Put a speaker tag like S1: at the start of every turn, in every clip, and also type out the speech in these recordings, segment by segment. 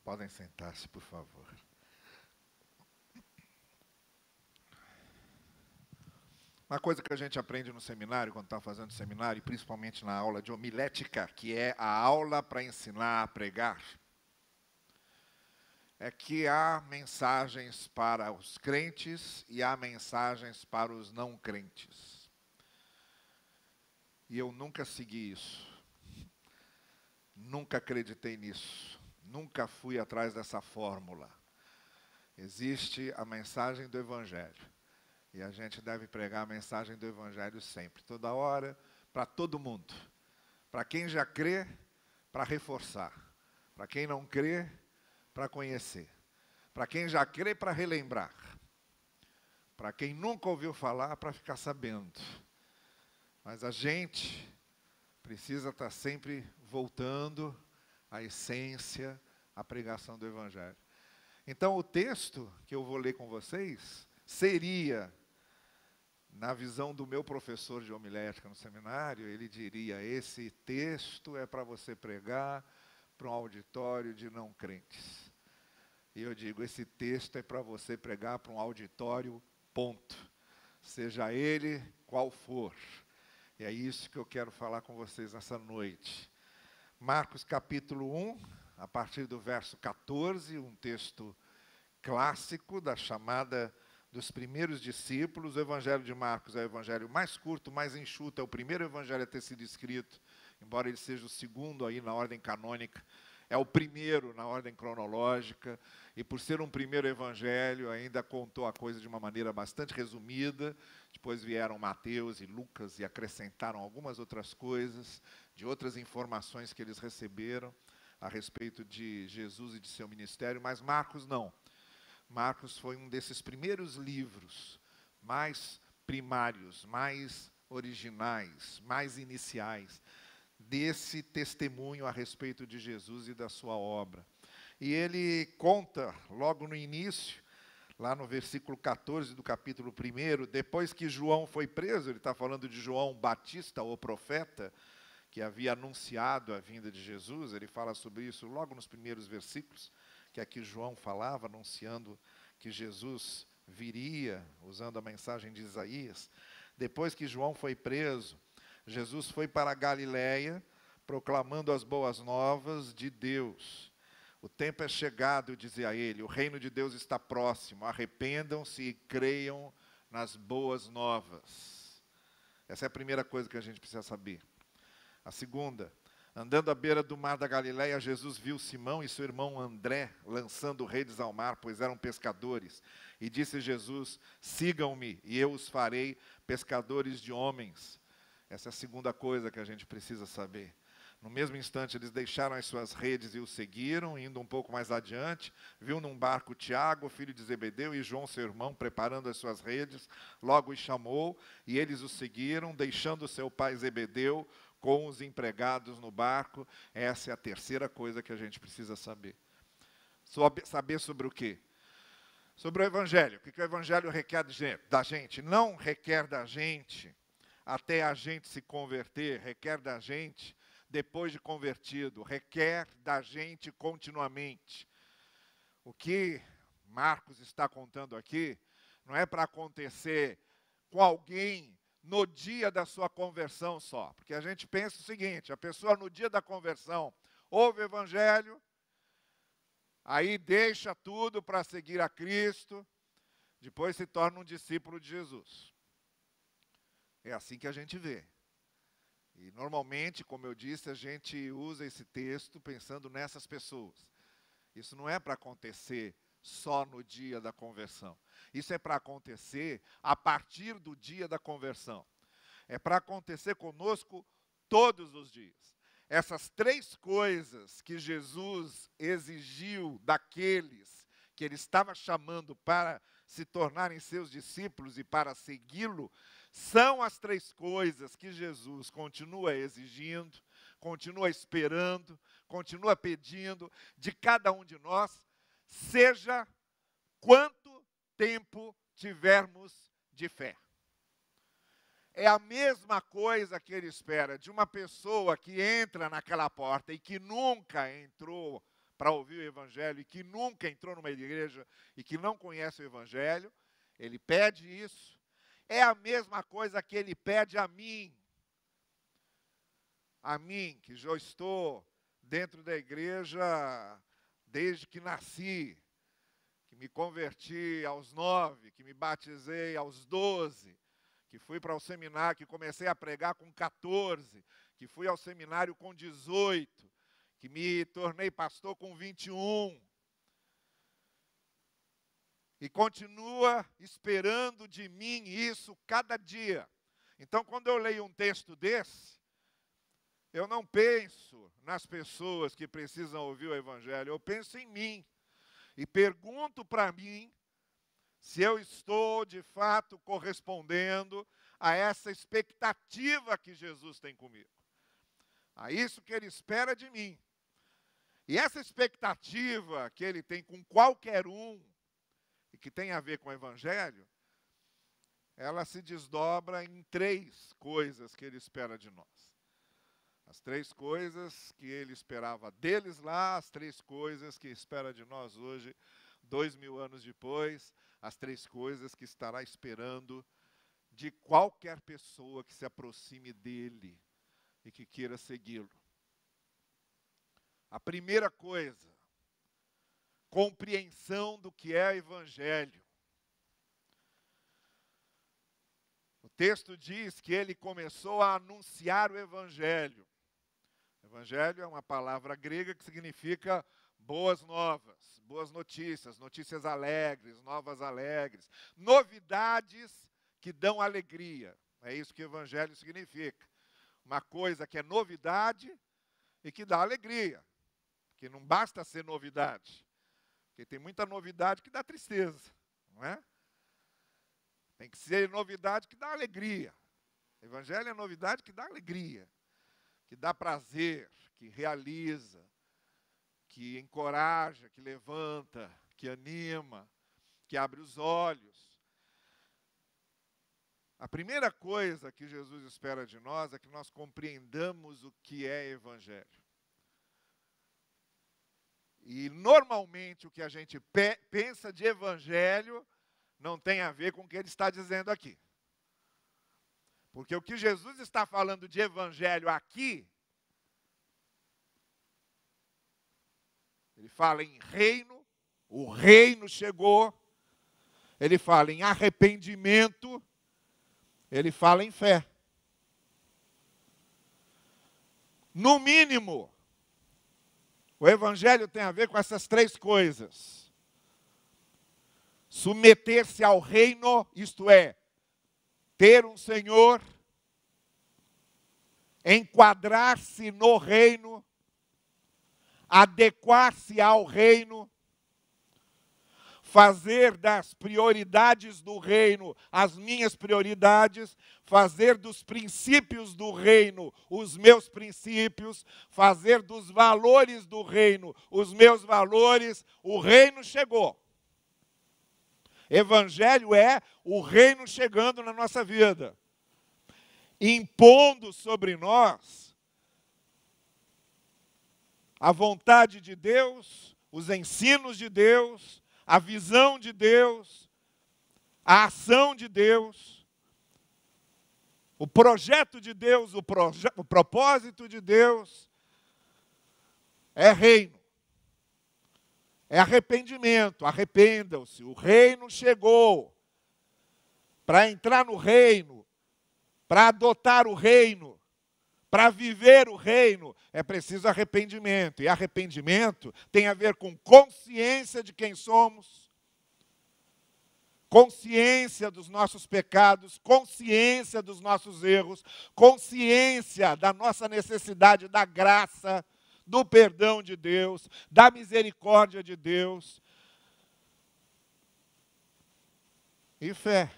S1: Podem sentar-se, por favor. Uma coisa que a gente aprende no seminário, quando está fazendo seminário, e principalmente na aula de homilética, que é a aula para ensinar a pregar, é que há mensagens para os crentes e há mensagens para os não crentes. E eu nunca segui isso. Nunca acreditei nisso. Nunca fui atrás dessa fórmula. Existe a mensagem do Evangelho. E a gente deve pregar a mensagem do Evangelho sempre, toda hora, para todo mundo. Para quem já crê, para reforçar. Para quem não crê, para conhecer. Para quem já crê, para relembrar. Para quem nunca ouviu falar, para ficar sabendo. Mas a gente precisa estar sempre voltando à essência, à pregação do Evangelho. Então, o texto que eu vou ler com vocês seria, na visão do meu professor de homilética no seminário, ele diria: esse texto é para você pregar para um auditório de não crentes. E eu digo, esse texto é para você pregar para um auditório, ponto. Seja ele qual for. E é isso que eu quero falar com vocês nessa noite. Marcos capítulo 1, a partir do verso 14, um texto clássico da chamada dos primeiros discípulos. O Evangelho de Marcos é o evangelho mais curto, mais enxuto, é o primeiro evangelho a ter sido escrito, embora ele seja o segundo aí na ordem canônica, é o primeiro na ordem cronológica, e por ser um primeiro evangelho, ainda contou a coisa de uma maneira bastante resumida. Depois vieram Mateus e Lucas e acrescentaram algumas outras coisas, de outras informações que eles receberam a respeito de Jesus e de seu ministério, mas Marcos não. Marcos foi um desses primeiros livros mais primários, mais originais, mais iniciais, desse testemunho a respeito de Jesus e da sua obra. E ele conta, logo no início, lá no versículo 14 do capítulo 1, depois que João foi preso, ele está falando de João Batista, o profeta, que havia anunciado a vinda de Jesus. Ele fala sobre isso logo nos primeiros versículos, que aqui João falava, anunciando que Jesus viria, usando a mensagem de Isaías. Depois que João foi preso, Jesus foi para a Galiléia, proclamando as boas novas de Deus. O tempo é chegado, dizia ele, o reino de Deus está próximo, arrependam-se e creiam nas boas novas. Essa é a primeira coisa que a gente precisa saber. A segunda: andando à beira do mar da Galiléia, Jesus viu Simão e seu irmão André lançando redes ao mar, pois eram pescadores. E disse Jesus: sigam-me e eu os farei pescadores de homens. Essa é a segunda coisa que a gente precisa saber. No mesmo instante, eles deixaram as suas redes e o seguiram. Indo um pouco mais adiante, viu num barco Tiago, filho de Zebedeu, e João, seu irmão, preparando as suas redes. Logo os chamou, e eles o seguiram, deixando seu pai Zebedeu com os empregados no barco. Essa é a terceira coisa que a gente precisa saber. Saber sobre o quê? Sobre o Evangelho. O que o Evangelho requer da gente? Não requer da gente até a gente se converter, requer da gente depois de convertido, requer da gente continuamente. O que Marcos está contando aqui não é para acontecer com alguém no dia da sua conversão só. Porque a gente pensa o seguinte: a pessoa no dia da conversão ouve o Evangelho, aí deixa tudo para seguir a Cristo, depois se torna um discípulo de Jesus. É assim que a gente vê. E normalmente, como eu disse, a gente usa esse texto pensando nessas pessoas. Isso não é para acontecer só no dia da conversão. Isso é para acontecer a partir do dia da conversão. É para acontecer conosco todos os dias. Essas três coisas que Jesus exigiu daqueles que ele estava chamando para se tornarem seus discípulos e para segui-lo, são as três coisas que Jesus continua exigindo, continua esperando, continua pedindo de cada um de nós, seja quanto tempo tivermos de fé. É a mesma coisa que ele espera de uma pessoa que entra naquela porta e que nunca entrou para ouvir o Evangelho e que nunca entrou numa igreja e que não conhece o Evangelho, ele pede isso. É a mesma coisa que ele pede a mim. A mim, que já estou dentro da igreja desde que nasci, que me converti aos 9, que me batizei aos 12, que fui para o seminário, que comecei a pregar com 14, que fui ao seminário com 18, que me tornei pastor com 21. E continua esperando de mim isso cada dia. Então, quando eu leio um texto desse, eu não penso nas pessoas que precisam ouvir o Evangelho, eu penso em mim. E pergunto para mim se eu estou, de fato, correspondendo a essa expectativa que Jesus tem comigo. A isso que ele espera de mim. E essa expectativa que ele tem com qualquer um, e que tem a ver com o Evangelho, ela se desdobra em 3 coisas que ele espera de nós. As 3 coisas que ele esperava deles lá, as 3 coisas que espera de nós hoje, 2000 anos depois, as 3 coisas que estará esperando de qualquer pessoa que se aproxime dele e que queira segui-lo. A primeira coisa, compreensão do que é o Evangelho. O texto diz que ele começou a anunciar o Evangelho. Evangelho é uma palavra grega que significa boas novas, boas notícias, notícias alegres, novas alegres, novidades que dão alegria. É isso que o Evangelho significa. Uma coisa que é novidade e que dá alegria. Que não basta ser novidade. Porque tem muita novidade que dá tristeza, não é? Tem que ser novidade que dá alegria. O Evangelho é novidade que dá alegria, que dá prazer, que realiza, que encoraja, que levanta, que anima, que abre os olhos. A primeira coisa que Jesus espera de nós é que nós compreendamos o que é Evangelho. E, normalmente, o que a gente pensa de Evangelho não tem a ver com o que ele está dizendo aqui. Porque o que Jesus está falando de Evangelho aqui, ele fala em reino, o reino chegou, ele fala em arrependimento, ele fala em fé. No mínimo, o Evangelho tem a ver com essas 3 coisas. Submeter-se ao reino, isto é, ter um Senhor, enquadrar-se no reino, adequar-se ao reino, fazer das prioridades do reino as minhas prioridades, fazer dos princípios do reino os meus princípios, fazer dos valores do reino os meus valores. O reino chegou. Evangelho é o reino chegando na nossa vida, impondo sobre nós a vontade de Deus, os ensinos de Deus, a visão de Deus, a ação de Deus, o projeto de Deus, o propósito de Deus. É reino. É arrependimento, arrependam-se, o reino chegou. Para entrar no reino, para adotar o reino, para viver o reino, é preciso arrependimento. E arrependimento tem a ver com consciência de quem somos, consciência dos nossos pecados, consciência dos nossos erros, consciência da nossa necessidade da graça, do perdão de Deus, da misericórdia de Deus. E fé.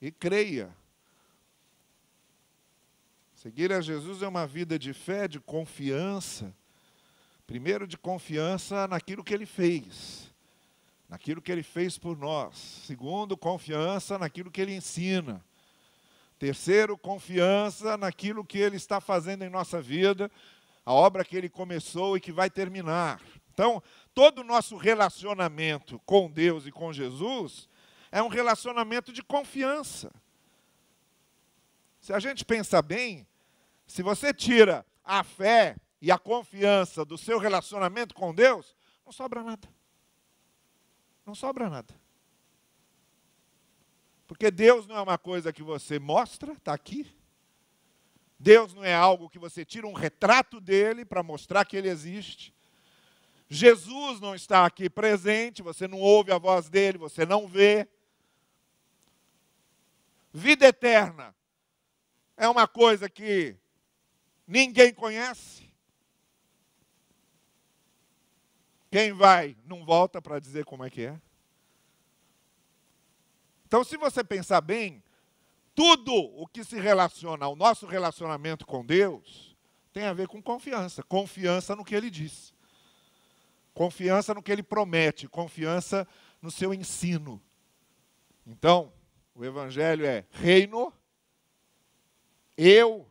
S1: E creia. Seguir a Jesus é uma vida de fé, de confiança. Primeiro, de confiança naquilo que Ele fez. Naquilo que Ele fez por nós. Segundo, confiança naquilo que Ele ensina. Terceiro, confiança naquilo que Ele está fazendo em nossa vida, a obra que Ele começou e que vai terminar. Então, todo o nosso relacionamento com Deus e com Jesus é um relacionamento de confiança. Se a gente pensar bem, se você tira a fé e a confiança do seu relacionamento com Deus, não sobra nada. Não sobra nada. Porque Deus não é uma coisa que você mostra, está aqui. Deus não é algo que você tira um retrato dele para mostrar que ele existe. Jesus não está aqui presente, você não ouve a voz dele, você não vê. Vida eterna é uma coisa que ninguém conhece. Quem vai não volta para dizer como é que é. Então, se você pensar bem, tudo o que se relaciona ao nosso relacionamento com Deus tem a ver com confiança. Confiança no que Ele diz. Confiança no que Ele promete. Confiança no seu ensino. Então, o Evangelho é reino, eu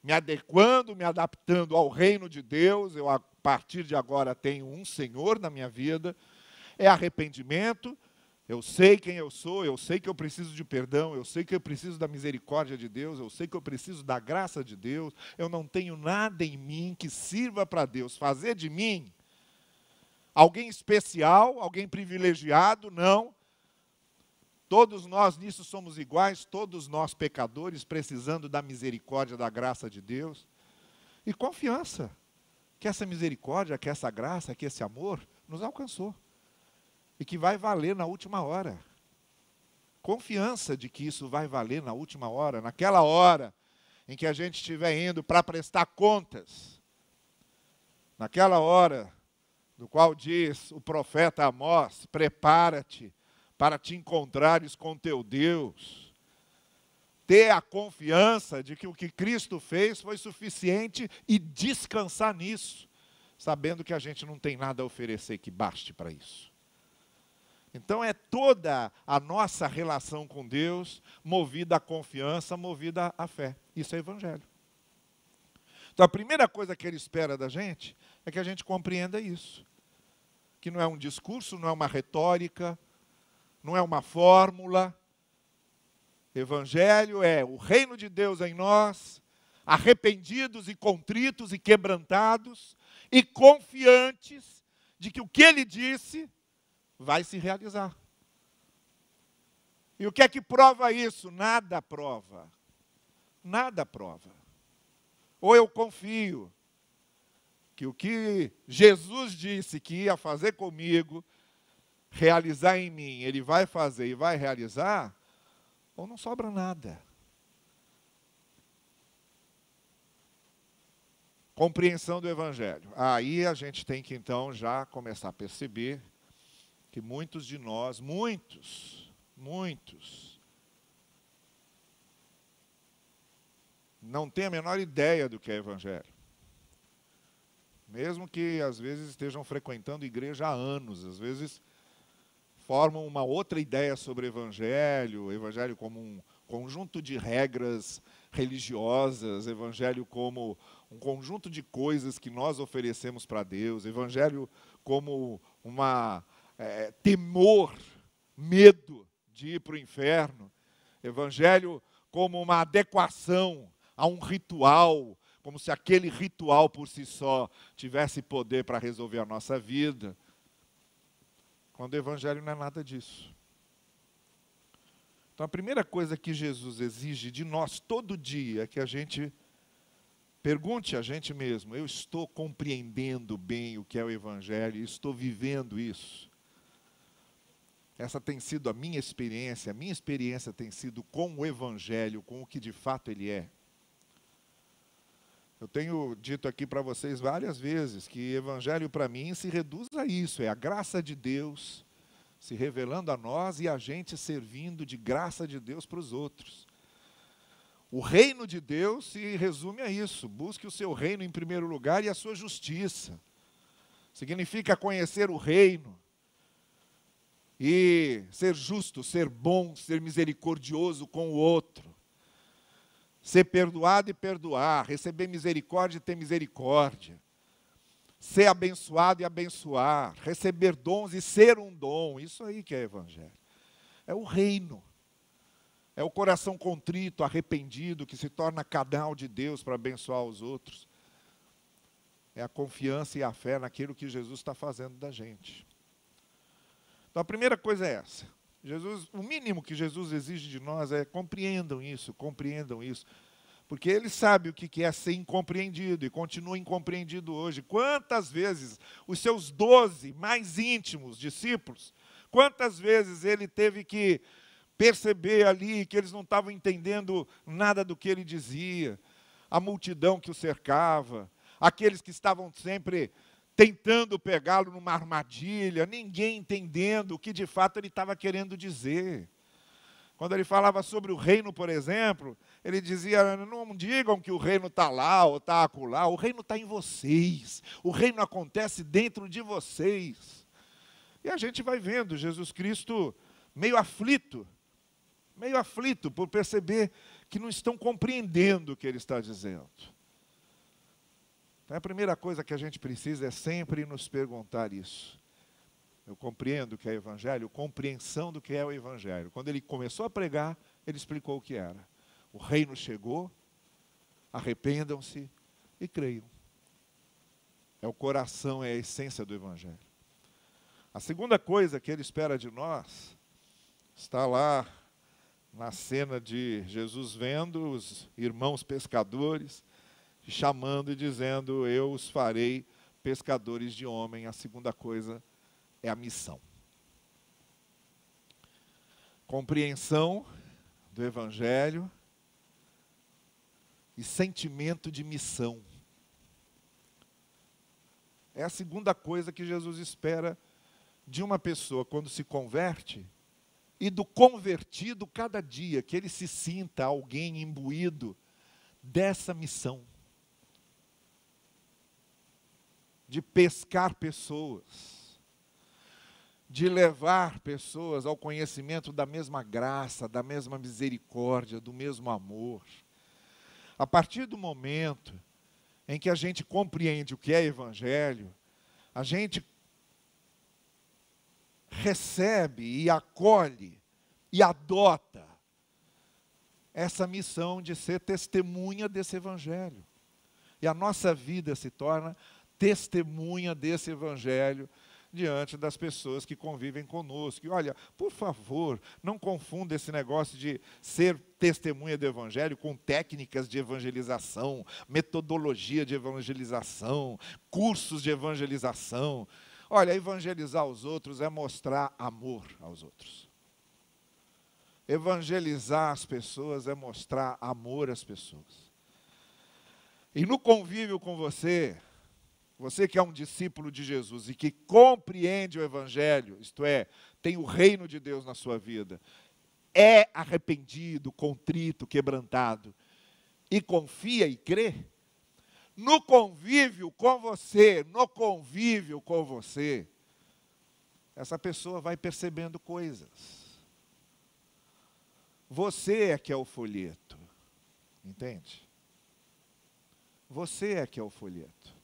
S1: me adequando, me adaptando ao reino de Deus, eu a partir de agora tenho um Senhor na minha vida, é arrependimento, eu sei quem eu sou, eu sei que eu preciso de perdão, eu sei que eu preciso da misericórdia de Deus, eu sei que eu preciso da graça de Deus, eu não tenho nada em mim que sirva para Deus fazer de mim alguém especial, alguém privilegiado, não. Todos nós nisso somos iguais, todos nós pecadores, precisando da misericórdia, da graça de Deus. E confiança que essa misericórdia, que essa graça, que esse amor nos alcançou. E que vai valer na última hora. Confiança de que isso vai valer na última hora, naquela hora em que a gente estiver indo para prestar contas. Naquela hora do qual diz o profeta Amós, prepara-te para te encontrares com teu Deus. Ter a confiança de que o que Cristo fez foi suficiente e descansar nisso, sabendo que a gente não tem nada a oferecer que baste para isso. Então é toda a nossa relação com Deus movida à confiança, movida à fé. Isso é Evangelho. Então a primeira coisa que Ele espera da gente é que a gente compreenda isso. Que não é um discurso, não é uma retórica, não é uma fórmula. Evangelho é o reino de Deus em nós, arrependidos e contritos e quebrantados, e confiantes de que o que Ele disse vai se realizar. E o que é que prova isso? Nada prova. Nada prova. Ou eu confio que o que Jesus disse que ia fazer comigo, realizar em mim, Ele vai fazer e vai realizar, ou não sobra nada. Compreensão do Evangelho. Aí a gente tem que então já começar a perceber que muitos de nós, muitos, não têm a menor ideia do que é Evangelho. Mesmo que às vezes estejam frequentando igreja há anos, às vezes formam uma outra ideia sobre o Evangelho como um conjunto de regras religiosas, Evangelho como um conjunto de coisas que nós oferecemos para Deus, Evangelho como temor, medo de ir para o inferno, Evangelho como uma adequação a um ritual, como se aquele ritual por si só tivesse poder para resolver a nossa vida. Quando o Evangelho não é nada disso. Então a primeira coisa que Jesus exige de nós todo dia é que a gente pergunte a gente mesmo, eu estou compreendendo bem o que é o Evangelho, estou vivendo isso? Essa tem sido a minha experiência tem sido com o Evangelho, com o que de fato ele é. Eu tenho dito aqui para vocês várias vezes que Evangelho para mim se reduz a isso, é a graça de Deus se revelando a nós e a gente servindo de graça de Deus para os outros. O reino de Deus se resume a isso, busque o seu reino em primeiro lugar e a sua justiça. Significa conhecer o reino e ser justo, ser bom, ser misericordioso com o outro. Ser perdoado e perdoar, receber misericórdia e ter misericórdia. ser abençoado e abençoar, receber dons e ser um dom. Isso aí que é evangelho. É o reino. É o coração contrito, arrependido, que se torna canal de Deus para abençoar os outros. É a confiança e a fé naquilo que Jesus está fazendo da gente. Então a primeira coisa é essa. O mínimo que Jesus exige de nós é compreendam isso. Porque Ele sabe o que é ser incompreendido e continua incompreendido hoje. Quantas vezes os seus 12 mais íntimos discípulos, quantas vezes Ele teve que perceber ali que eles não estavam entendendo nada do que Ele dizia, a multidão que o cercava, aqueles que estavam sempre tentando pegá-lo numa armadilha, ninguém entendendo o que de fato ele estava querendo dizer. Quando ele falava sobre o reino, por exemplo, ele dizia, não digam que o reino está lá ou está acolá, o reino está em vocês, o reino acontece dentro de vocês. E a gente vai vendo Jesus Cristo meio aflito por perceber que não estão compreendendo o que ele está dizendo. Então, a primeira coisa que a gente precisa é sempre nos perguntar isso. Eu compreendo o que é evangelho, compreensão do que é o evangelho. Quando ele começou a pregar, ele explicou o que era. O reino chegou, arrependam-se e creiam. É o coração, é a essência do evangelho. A segunda coisa que ele espera de nós está lá na cena de Jesus vendo os irmãos pescadores, chamando e dizendo, eu os farei pescadores de homem. A segunda coisa é a missão. Compreensão do evangelho e sentimento de missão. É a segunda coisa que Jesus espera de uma pessoa quando se converte, e do convertido cada dia, que ele se sinta alguém imbuído dessa missão. De pescar pessoas, de levar pessoas ao conhecimento da mesma graça, da mesma misericórdia, do mesmo amor. A partir do momento em que a gente compreende o que é evangelho, a gente recebe e acolhe e adota essa missão de ser testemunha desse evangelho. E a nossa vida se torna testemunha desse evangelho diante das pessoas que convivem conosco. E olha, por favor, não confunda esse negócio de ser testemunha do evangelho com técnicas de evangelização, metodologia de evangelização, cursos de evangelização. Olha, evangelizar os outros é mostrar amor aos outros. Evangelizar as pessoas é mostrar amor às pessoas. E no convívio com você que é um discípulo de Jesus e que compreende o evangelho, isto é, tem o reino de Deus na sua vida, é arrependido, contrito, quebrantado, e confia e crê, no convívio com você, essa pessoa vai percebendo coisas. Você é que é o folheto, entende? Você é que é o folheto.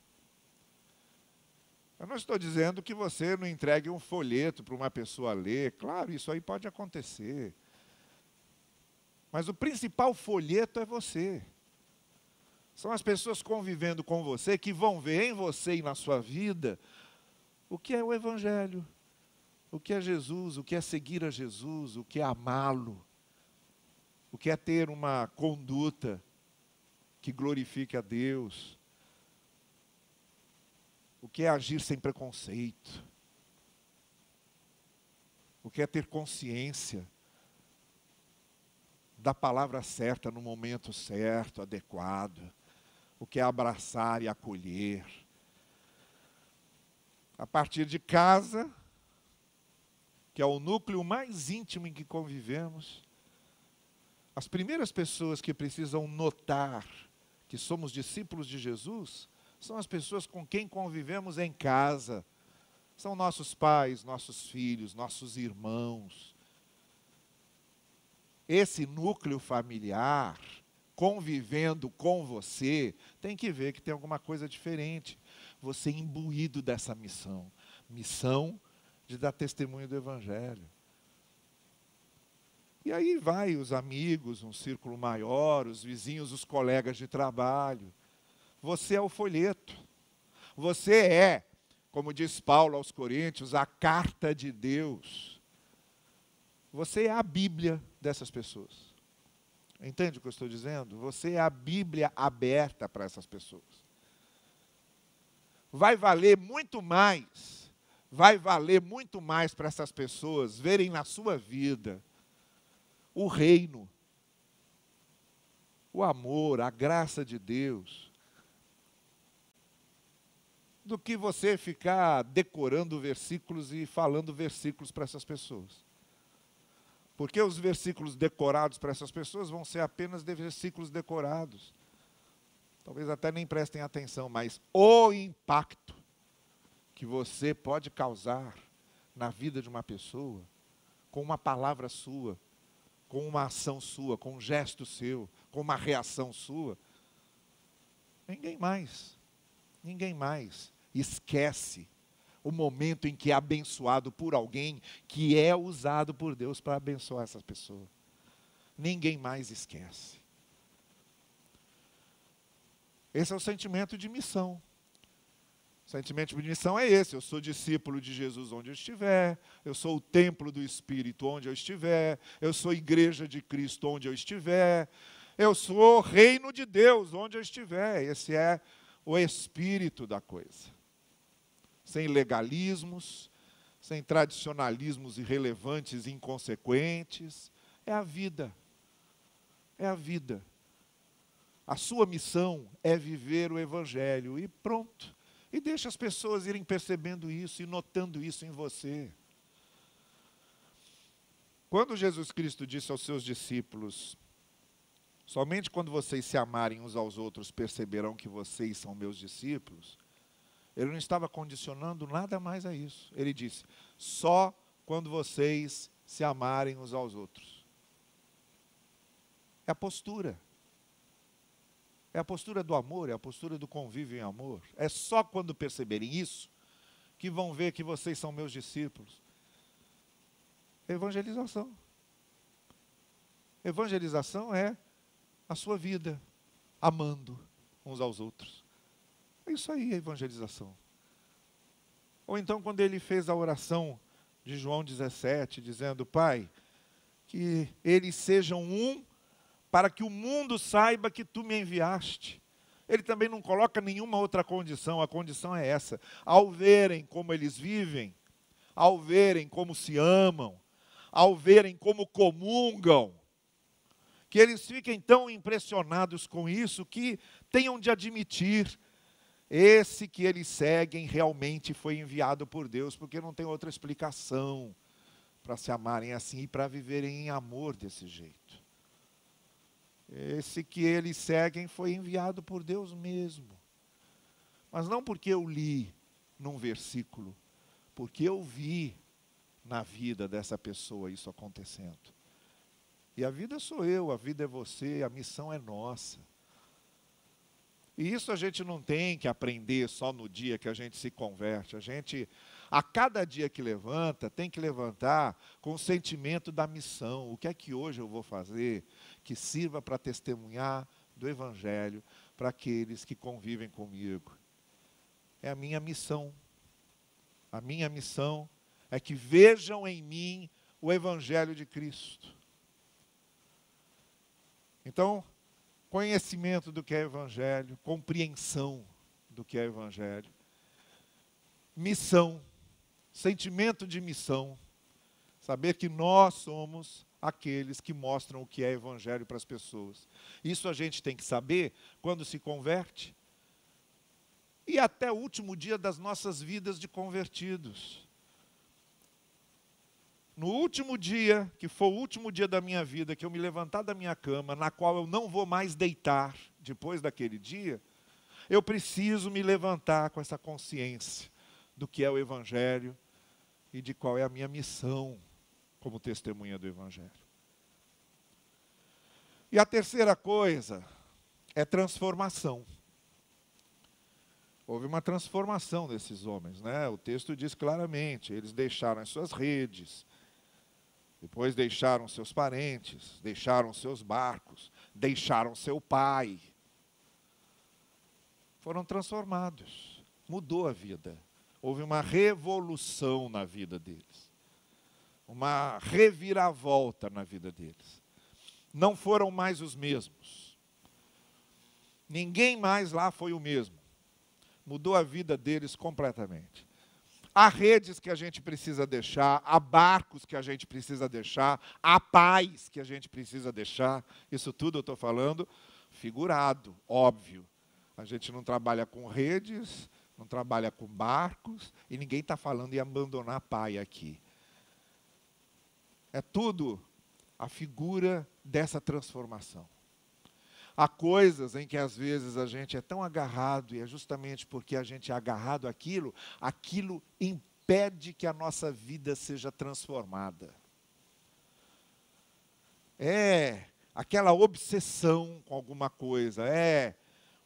S1: Eu não estou dizendo que você não entregue um folheto para uma pessoa ler. Claro, isso aí pode acontecer. Mas o principal folheto é você. São as pessoas convivendo com você que vão ver em você e na sua vida o que é o evangelho, o que é Jesus, o que é seguir a Jesus, o que é amá-lo, o que é ter uma conduta que glorifique a Deus, o que é agir sem preconceito, o que é ter consciência da palavra certa no momento certo, adequado, o que é abraçar e acolher. A partir de casa, que é o núcleo mais íntimo em que convivemos, as primeiras pessoas que precisam notar que somos discípulos de Jesus são as pessoas com quem convivemos em casa. São nossos pais, nossos filhos, nossos irmãos. Esse núcleo familiar, convivendo com você, tem que ver que tem alguma coisa diferente. você imbuído dessa missão. Missão de dar testemunho do Evangelho. E aí vai os amigos, um círculo maior, os vizinhos, os colegas de trabalho. Você é o folheto. Você é, como diz Paulo aos Coríntios, a carta de Deus. Você é a Bíblia dessas pessoas. Entende o que eu estou dizendo? Você é a Bíblia aberta para essas pessoas. Vai valer muito mais para essas pessoas verem na sua vida o reino, o amor, a graça de Deus, do que você ficar decorando versículos e falando versículos para essas pessoas. Porque os versículos decorados para essas pessoas vão ser apenas versículos decorados. Talvez até nem prestem atenção, mas o impacto que você pode causar na vida de uma pessoa, com uma palavra sua, com uma ação sua, com um gesto seu, com uma reação sua, ninguém mais esquece o momento em que é abençoado por alguém que é usado por Deus para abençoar essa pessoa. Ninguém mais esquece. Esse é o sentimento de missão. O sentimento de missão é esse: eu sou discípulo de Jesus onde eu estiver, eu sou o templo do Espírito onde eu estiver, eu sou igreja de Cristo onde eu estiver, eu sou o reino de Deus onde eu estiver. Esse é o espírito da coisa. Sem legalismos, sem tradicionalismos irrelevantes e inconsequentes. É a vida. É a vida. A sua missão é viver o Evangelho e pronto. E deixa as pessoas irem percebendo isso e notando isso em você. Quando Jesus Cristo disse aos seus discípulos: somente quando vocês se amarem uns aos outros perceberão que vocês são meus discípulos, ele não estava condicionando nada mais a isso. Ele disse: só quando vocês se amarem uns aos outros. É a postura. É a postura do amor, é a postura do convívio em amor. É só quando perceberem isso que vão ver que vocês são meus discípulos. Evangelização. Evangelização é a sua vida amando uns aos outros. É isso aí, a evangelização. Ou então, quando ele fez a oração de João 17, dizendo: Pai, que eles sejam um, para que o mundo saiba que tu me enviaste. Ele também não coloca nenhuma outra condição, a condição é essa: ao verem como eles vivem, ao verem como se amam, ao verem como comungam, que eles fiquem tão impressionados com isso, que tenham de admitir: esse que eles seguem realmente foi enviado por Deus, porque não tem outra explicação para se amarem assim e para viverem em amor desse jeito. Esse que eles seguem foi enviado por Deus mesmo. Mas não porque eu li num versículo, porque eu vi na vida dessa pessoa isso acontecendo. E a vida sou eu, a vida é você, a missão é nossa. E isso a gente não tem que aprender só no dia que a gente se converte. A gente, a cada dia que levanta, tem que levantar com o sentimento da missão. O que é que hoje eu vou fazer que sirva para testemunhar do Evangelho para aqueles que convivem comigo? É a minha missão. A minha missão é que vejam em mim o Evangelho de Cristo. Então, conhecimento do que é Evangelho, compreensão do que é Evangelho, missão, sentimento de missão, saber que nós somos aqueles que mostram o que é Evangelho para as pessoas. Isso a gente tem que saber quando se converte e até o último dia das nossas vidas de convertidos. No último dia, que for o último dia da minha vida, que eu me levantar da minha cama, na qual eu não vou mais deitar depois daquele dia, eu preciso me levantar com essa consciência do que é o Evangelho e de qual é a minha missão como testemunha do Evangelho. E a terceira coisa é transformação. houve uma transformação desses homens, né? O texto diz claramente, eles deixaram as suas redes, depois deixaram seus parentes, deixaram seus barcos, deixaram seu pai. Foram transformados, mudou a vida. Houve uma revolução na vida deles, uma reviravolta na vida deles. Não foram mais os mesmos. Ninguém mais lá foi o mesmo. Mudou a vida deles completamente. Há redes que a gente precisa deixar, há barcos que a gente precisa deixar, há pais que a gente precisa deixar. Isso tudo eu estou falando figurado, óbvio. A gente não trabalha com redes, não trabalha com barcos, e ninguém está falando em abandonar pai aqui. É tudo a figura dessa transformação. Há coisas em que às vezes a gente é tão agarrado, e é justamente porque a gente é agarrado àquilo, aquilo impede que a nossa vida seja transformada. É aquela obsessão com alguma coisa, é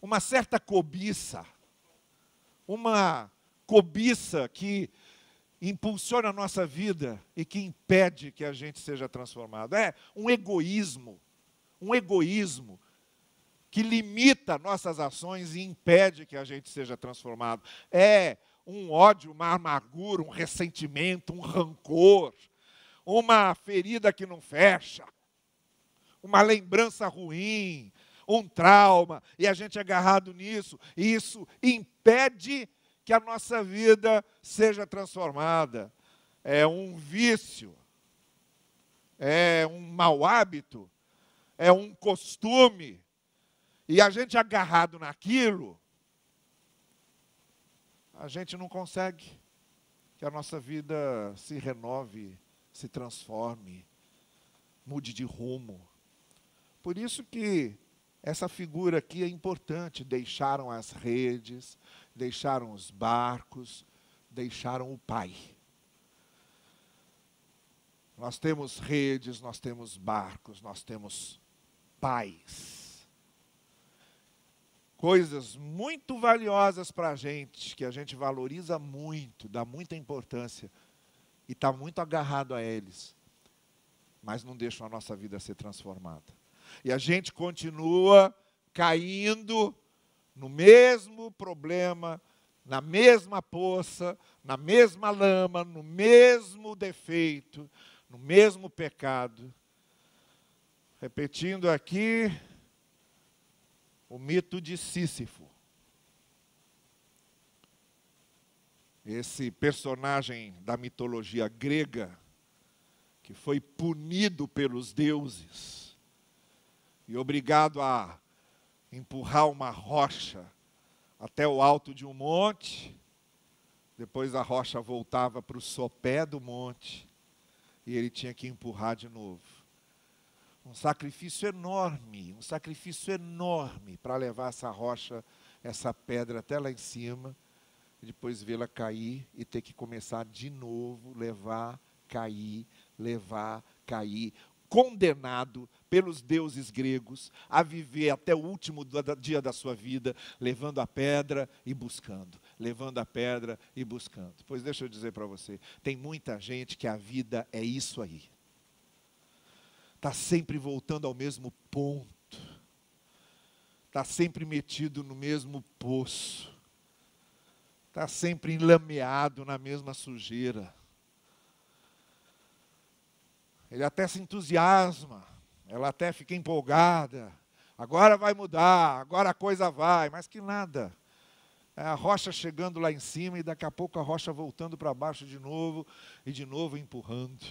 S1: uma certa cobiça, uma cobiça que impulsiona a nossa vida e que impede que a gente seja transformado. É um egoísmo que limita nossas ações e impede que a gente seja transformado. É um ódio, uma amargura, um ressentimento, um rancor, uma ferida que não fecha, uma lembrança ruim, um trauma, e a gente é agarrado nisso, e isso impede que a nossa vida seja transformada. É um vício, é um mau hábito, é um costume, e a gente agarrado naquilo, a gente não consegue que a nossa vida se renove, se transforme, mude de rumo. Por isso que essa figura aqui é importante. Deixaram as redes, deixaram os barcos, deixaram o pai. Nós temos redes, nós temos barcos, nós temos pais. Coisas muito valiosas para a gente, que a gente valoriza muito, dá muita importância, e está muito agarrado a eles, mas não deixam a nossa vida ser transformada. E a gente continua caindo no mesmo problema, na mesma poça, na mesma lama, no mesmo defeito, no mesmo pecado. Repetindo aqui o mito de Sísifo. Esse personagem da mitologia grega, que foi punido pelos deuses e obrigado a empurrar uma rocha até o alto de um monte, depois a rocha voltava para o sopé do monte, e ele tinha que empurrar de novo. Um sacrifício enorme para levar essa rocha, essa pedra até lá em cima, e depois vê-la cair e ter que começar de novo, levar, cair, condenado pelos deuses gregos a viver até o último dia da sua vida, levando a pedra e buscando, levando a pedra e buscando. Pois deixa eu dizer para você, tem muita gente que a vida é isso aí. Está sempre voltando ao mesmo ponto, está sempre metido no mesmo poço, está sempre enlameado na mesma sujeira. Ele até se entusiasma, ela até fica empolgada, agora vai mudar, agora a coisa vai, mas que nada. É a rocha chegando lá em cima e daqui a pouco a rocha voltando para baixo de novo e de novo empurrando.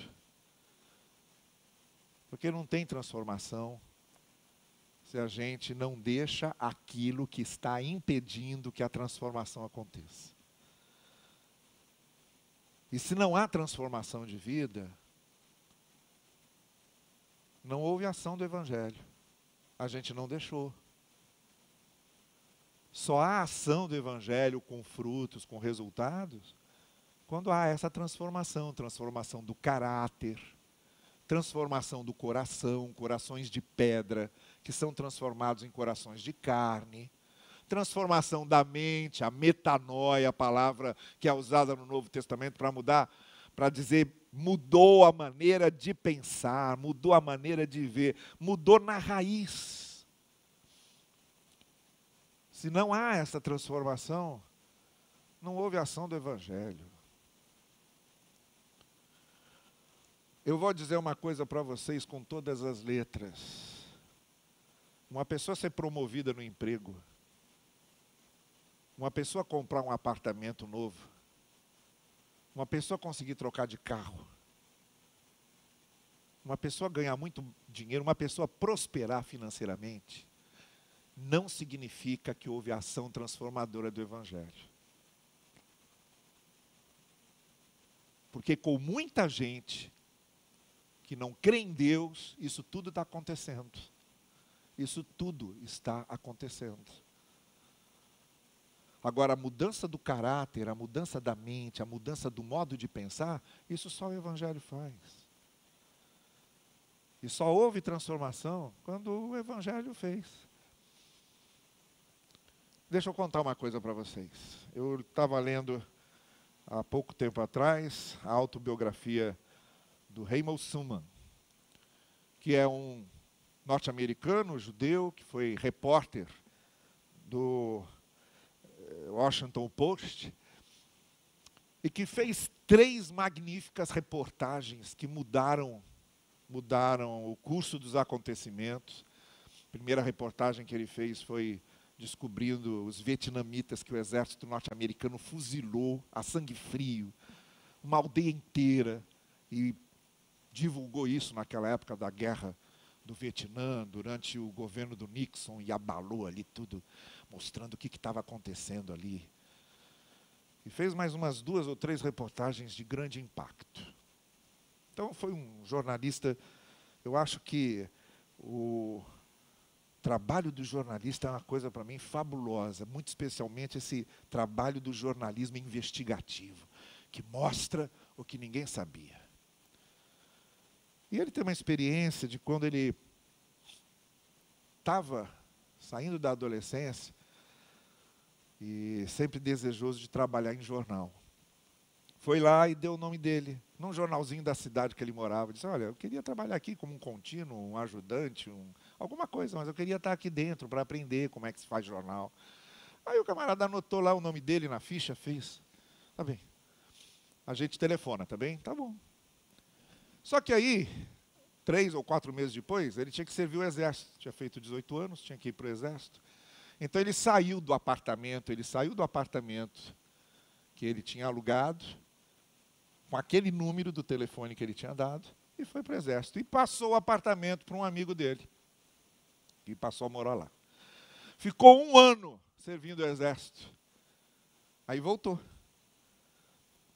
S1: Porque não tem transformação se a gente não deixa aquilo que está impedindo que a transformação aconteça. E se não há transformação de vida, não houve ação do Evangelho. A gente não deixou. Só há ação do Evangelho com frutos, com resultados, quando há essa transformação do caráter, transformação do coração, corações de pedra, que são transformados em corações de carne, transformação da mente, a metanoia, a palavra que é usada no Novo Testamento para mudar, para dizer mudou a maneira de pensar, mudou a maneira de ver, mudou na raiz. Se não há essa transformação, não houve ação do Evangelho. Eu vou dizer uma coisa para vocês com todas as letras. Uma pessoa ser promovida no emprego, uma pessoa comprar um apartamento novo, uma pessoa conseguir trocar de carro, uma pessoa ganhar muito dinheiro, uma pessoa prosperar financeiramente, não significa que houve ação transformadora do Evangelho. Porque com muita gente que não crê em Deus, isso tudo está acontecendo. Isso tudo está acontecendo. Agora, a mudança do caráter, a mudança da mente, a mudança do modo de pensar, isso só o Evangelho faz. E só houve transformação quando o Evangelho fez. Deixa eu contar uma coisa para vocês. Eu estava lendo, há pouco tempo atrás, a autobiografia do Raymond Suman, que é um norte-americano, judeu, que foi repórter do Washington Post, e que fez 3 magníficas reportagens que mudaram o curso dos acontecimentos. A primeira reportagem que ele fez foi descobrindo os vietnamitas que o exército norte-americano fuzilou a sangue frio, uma aldeia inteira, e divulgou isso naquela época da guerra do Vietnã, durante o governo do Nixon, e abalou ali tudo, mostrando o que estava acontecendo ali. E fez mais umas 2 ou 3 reportagens de grande impacto. Então foi um jornalista, eu acho que o trabalho do jornalista é uma coisa para mim fabulosa, muito especialmente esse trabalho do jornalismo investigativo, que mostra o que ninguém sabia. E ele tem uma experiência de quando ele estava saindo da adolescência e sempre desejoso de trabalhar em jornal. Foi lá e deu o nome dele, num jornalzinho da cidade que ele morava. Disse, olha, eu queria trabalhar aqui como um contínuo, um ajudante, alguma coisa, mas eu queria estar aqui dentro para aprender como é que se faz jornal. Aí o camarada anotou lá o nome dele na ficha, fez. Tá bem. A gente telefona, tá bem? Tá bom. Só que aí, 3 ou 4 meses depois, ele tinha que servir o exército. Tinha feito 18 anos, tinha que ir para o exército. Então ele saiu do apartamento que ele tinha alugado, com aquele número do telefone que ele tinha dado, e foi para o exército. E passou o apartamento para um amigo dele. E passou a morar lá. Ficou 1 ano servindo o exército. Aí voltou.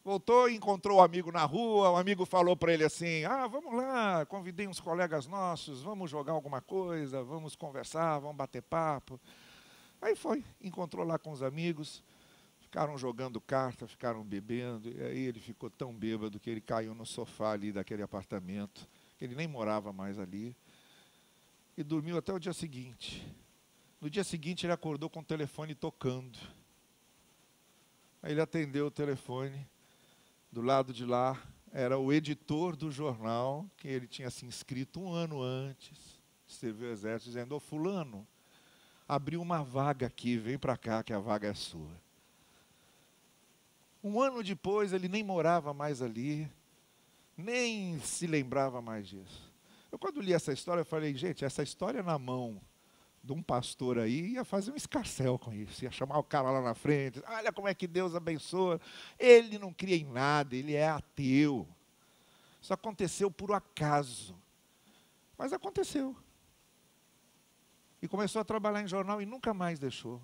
S1: Voltou e encontrou o amigo na rua, o amigo falou para ele assim, vamos lá, convidei uns colegas nossos, vamos jogar alguma coisa, vamos conversar, vamos bater papo. Aí foi, encontrou lá com os amigos, ficaram jogando carta, ficaram bebendo, e aí ele ficou tão bêbado que ele caiu no sofá ali daquele apartamento, que ele nem morava mais ali, e dormiu até o dia seguinte. No dia seguinte ele acordou com o telefone tocando. Aí ele atendeu o telefone. Do lado de lá, era o editor do jornal, que ele tinha se inscrito 1 ano antes de servir o exército, dizendo, fulano, abriu uma vaga aqui, vem para cá que a vaga é sua. 1 ano depois, ele nem morava mais ali, nem se lembrava mais disso. Eu, quando li essa história, eu falei, gente, essa história na mão de um pastor aí, ia fazer um escarcéu com isso, ia chamar o cara lá na frente, olha como é que Deus abençoa. Ele não cria em nada, ele é ateu. Isso aconteceu por acaso, mas aconteceu. E começou a trabalhar em jornal e nunca mais deixou,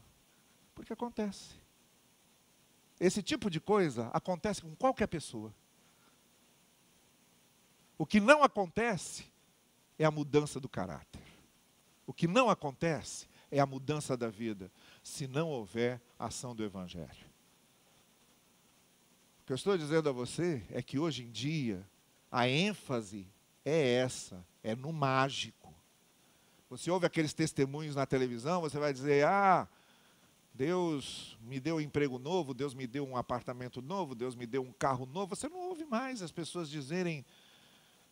S1: porque acontece. Esse tipo de coisa acontece com qualquer pessoa. O que não acontece é a mudança do caráter. O que não acontece é a mudança da vida, se não houver ação do Evangelho. O que eu estou dizendo a você é que hoje em dia, a ênfase é essa, é no mágico. Você ouve aqueles testemunhos na televisão, você vai dizer, Deus me deu um emprego novo, Deus me deu um apartamento novo, Deus me deu um carro novo. Você não ouve mais as pessoas dizerem: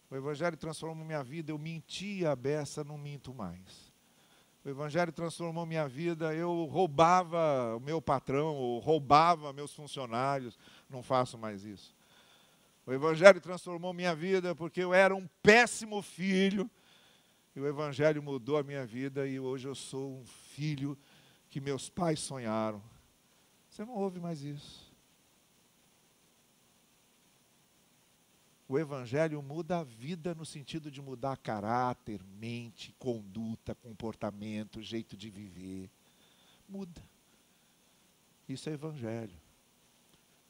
S1: o Evangelho transformou minha vida, eu mentia a beça, não minto mais. O Evangelho transformou minha vida, eu roubava o meu patrão, ou roubava meus funcionários, não faço mais isso. O Evangelho transformou minha vida porque eu era um péssimo filho, e o Evangelho mudou a minha vida, e hoje eu sou um filho que meus pais sonharam. Você não ouve mais isso. O Evangelho muda a vida no sentido de mudar caráter, mente, conduta, comportamento, jeito de viver. Muda. Isso é Evangelho.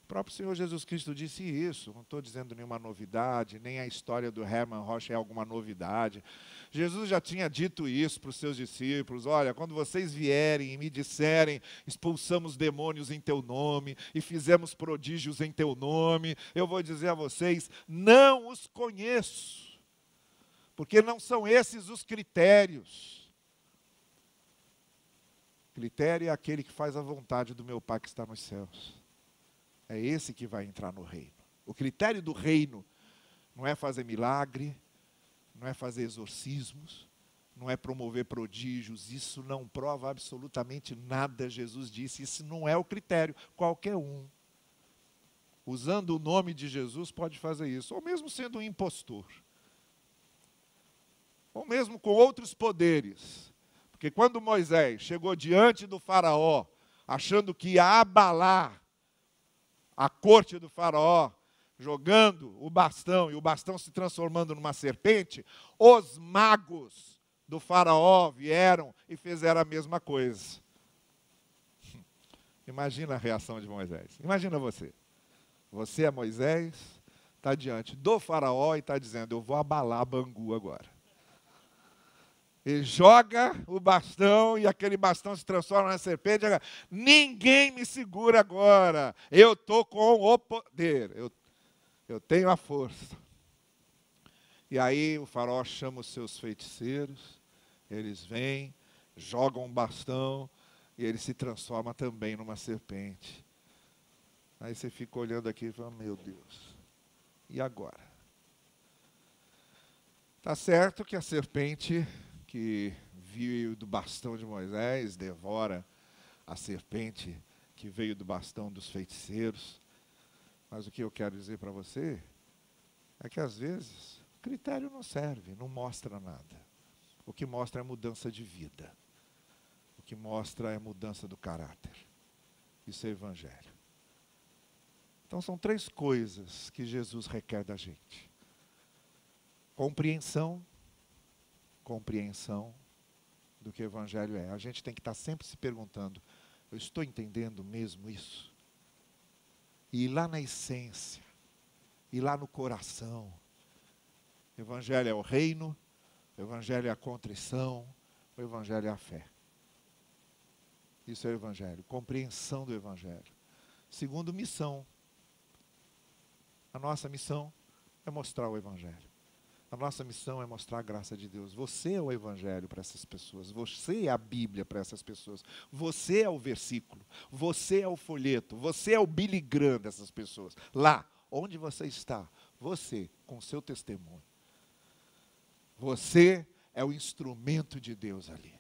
S1: O próprio Senhor Jesus Cristo disse isso. Não estou dizendo nenhuma novidade, nem a história do Herman Rocha é alguma novidade. Jesus já tinha dito isso para os seus discípulos: olha, quando vocês vierem e me disserem, expulsamos demônios em teu nome e fizemos prodígios em teu nome, eu vou dizer a vocês, não os conheço, porque não são esses os critérios. Critério é aquele que faz a vontade do meu Pai que está nos céus. É esse que vai entrar no reino. O critério do reino não é fazer milagre, não é fazer exorcismos, não é promover prodígios. Isso não prova absolutamente nada, Jesus disse. Isso não é o critério. Qualquer um, usando o nome de Jesus, pode fazer isso. Ou mesmo sendo um impostor. Ou mesmo com outros poderes. Porque quando Moisés chegou diante do faraó, achando que ia abalar a corte do faraó, jogando o bastão e o bastão se transformando numa serpente, os magos do faraó vieram e fizeram a mesma coisa. Imagina a reação de Moisés. Imagina você. Você é Moisés, está diante do faraó e está dizendo: eu vou abalar Bangu agora. Ele joga o bastão e aquele bastão se transforma na serpente. Ninguém me segura agora. Eu estou com o poder. Eu tenho a força. E aí o faraó chama os seus feiticeiros. Eles vêm, jogam um bastão e ele se transforma também numa serpente. Aí você fica olhando aqui e fala: meu Deus, e agora? Está certo que a serpente que veio do bastão de Moisés devora a serpente que veio do bastão dos feiticeiros. Mas o que eu quero dizer para você é que às vezes o critério não serve, não mostra nada. O que mostra é mudança de vida. O que mostra é mudança do caráter. Isso é Evangelho. Então são 3 coisas que Jesus requer da gente: compreensão do que o Evangelho é. A gente tem que estar sempre se perguntando: eu estou entendendo mesmo isso? E ir lá na essência, ir lá no coração. O Evangelho é o reino, o Evangelho é a contrição, o Evangelho é a fé. Isso é o Evangelho, compreensão do Evangelho. Segundo, missão. A nossa missão é mostrar o Evangelho. A nossa missão é mostrar a graça de Deus. Você é o Evangelho para essas pessoas. Você é a Bíblia para essas pessoas. Você é o versículo. Você é o folheto. Você é o Billy Graham dessas pessoas. Lá, onde você está, você, com o seu testemunho. Você é o instrumento de Deus ali.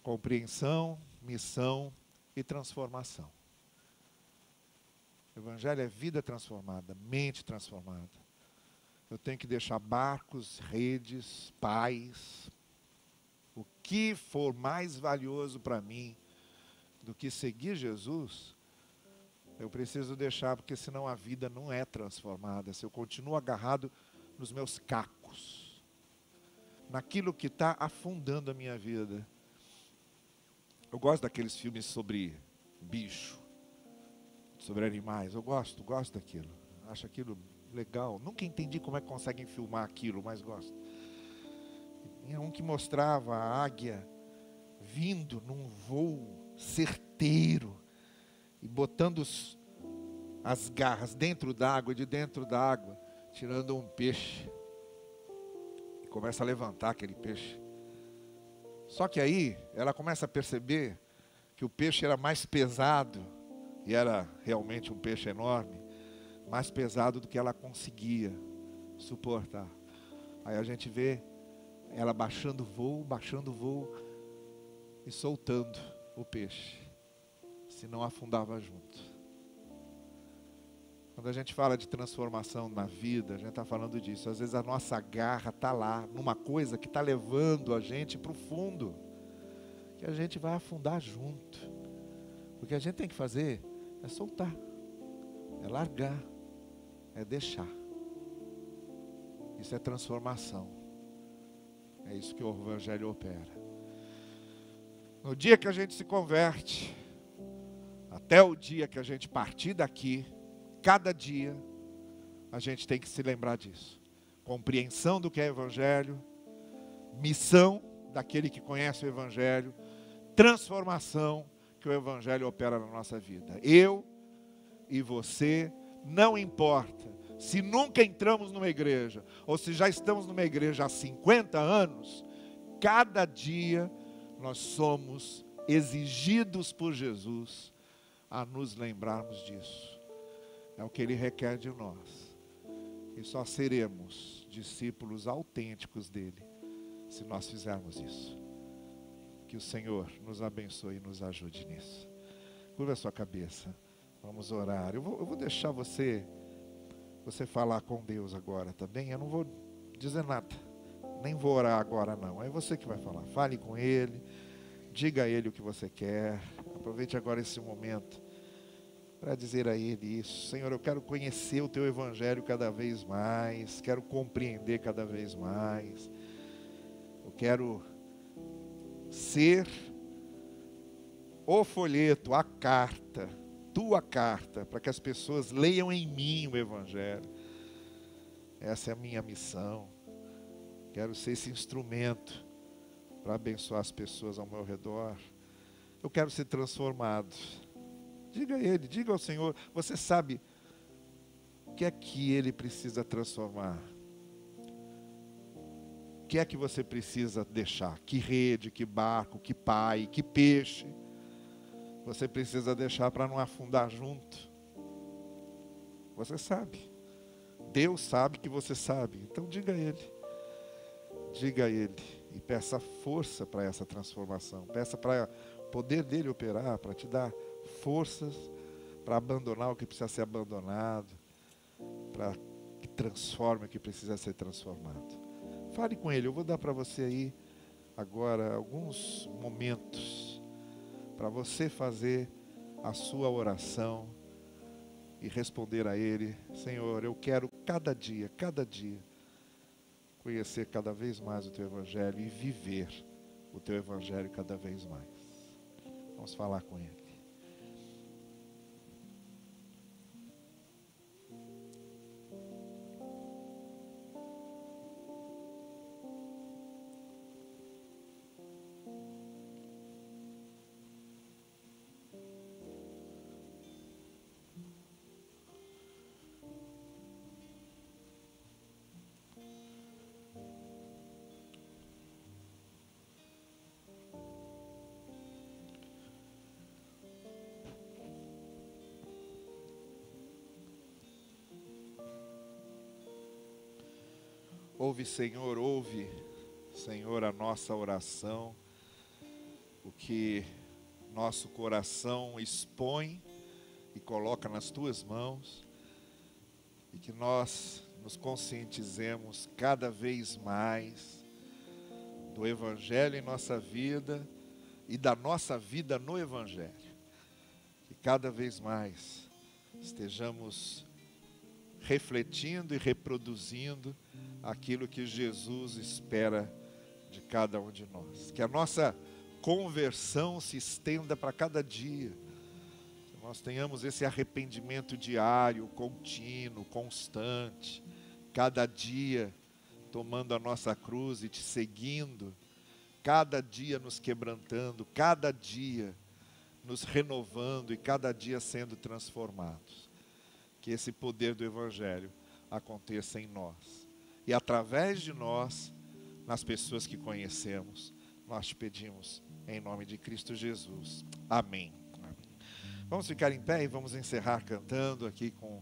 S1: Compreensão, missão e transformação. O Evangelho é vida transformada, mente transformada. Eu tenho que deixar barcos, redes, pais. O que for mais valioso para mim do que seguir Jesus, eu preciso deixar, porque senão a vida não é transformada. Se eu continuo agarrado nos meus cacos, naquilo que está afundando a minha vida. Eu gosto daqueles filmes sobre bicho, sobre animais. Eu gosto daquilo. Acho aquilo legal. Nunca entendi como é que conseguem filmar aquilo, mas gosto. Tinha um que mostrava a águia vindo num voo certeiro e botando as garras dentro d'água, de dentro d'água, tirando um peixe. E começa a levantar aquele peixe. Só que aí ela começa a perceber que o peixe era mais pesado, e era realmente um peixe enorme, mais pesado do que ela conseguia suportar. Aí a gente vê ela baixando o voo e soltando o peixe, senão afundava junto. Quando a gente fala de transformação na vida, a gente está falando disso. Às vezes a nossa garra está lá, numa coisa que está levando a gente para o fundo, que a gente vai afundar junto. O que a gente tem que fazer é soltar, é largar, é deixar. Isso é transformação. É isso que o Evangelho opera. No dia que a gente se converte, até o dia que a gente partir daqui, cada dia, a gente tem que se lembrar disso. Compreensão do que é Evangelho, missão daquele que conhece o Evangelho, transformação que o Evangelho opera na nossa vida. Eu e você, não importa se nunca entramos numa igreja, ou se já estamos numa igreja há 50 anos, cada dia nós somos exigidos por Jesus a nos lembrarmos disso. É o que Ele requer de nós. E só seremos discípulos autênticos dEle se nós fizermos isso. Que o Senhor nos abençoe e nos ajude nisso. Curva a sua cabeça. Vamos orar. Eu vou deixar você falar com Deus agora, tá bem? Eu não vou dizer nada. Nem vou orar agora não. É você que vai falar. Fale com Ele. Diga a Ele o que você quer. Aproveite agora esse momento para dizer a Ele isso. Senhor, eu quero conhecer o Teu Evangelho cada vez mais. Quero compreender cada vez mais. Eu quero ser o folheto, a carta, Tua carta, para que as pessoas leiam em mim o Evangelho. Essa é a minha missão. Quero ser esse instrumento para abençoar as pessoas ao meu redor. Eu quero ser transformado. Diga a Ele, diga ao Senhor, você sabe o que é que Ele precisa transformar? O que é que você precisa deixar? Que rede, que barco, que pai, que peixe você precisa deixar para não afundar junto? Você sabe. Deus sabe que você sabe. Então diga a Ele. Diga a Ele e peça força para essa transformação. Peça para o poder dEle operar, para te dar forças para abandonar o que precisa ser abandonado, para que transforme o que precisa ser transformado. Fale com Ele. Eu vou dar para você aí agora alguns momentos para você fazer a sua oração e responder a Ele. Senhor, eu quero cada dia conhecer cada vez mais o Teu Evangelho e viver o Teu Evangelho cada vez mais. Vamos falar com Ele. Ouve, Senhor, a nossa oração, o que nosso coração expõe e coloca nas Tuas mãos, e que nós nos conscientizemos cada vez mais do Evangelho em nossa vida e da nossa vida no Evangelho. Que cada vez mais estejamos refletindo e reproduzindo aquilo que Jesus espera de cada um de nós. Que a nossa conversão se estenda para cada dia. Que nós tenhamos esse arrependimento diário, contínuo, constante. Cada dia tomando a nossa cruz e te seguindo. Cada dia nos quebrantando, cada dia nos renovando e cada dia sendo transformados. Que esse poder do Evangelho aconteça em nós. E através de nós, nas pessoas que conhecemos, nós te pedimos em nome de Cristo Jesus. Amém. Vamos ficar em pé e vamos encerrar cantando aqui com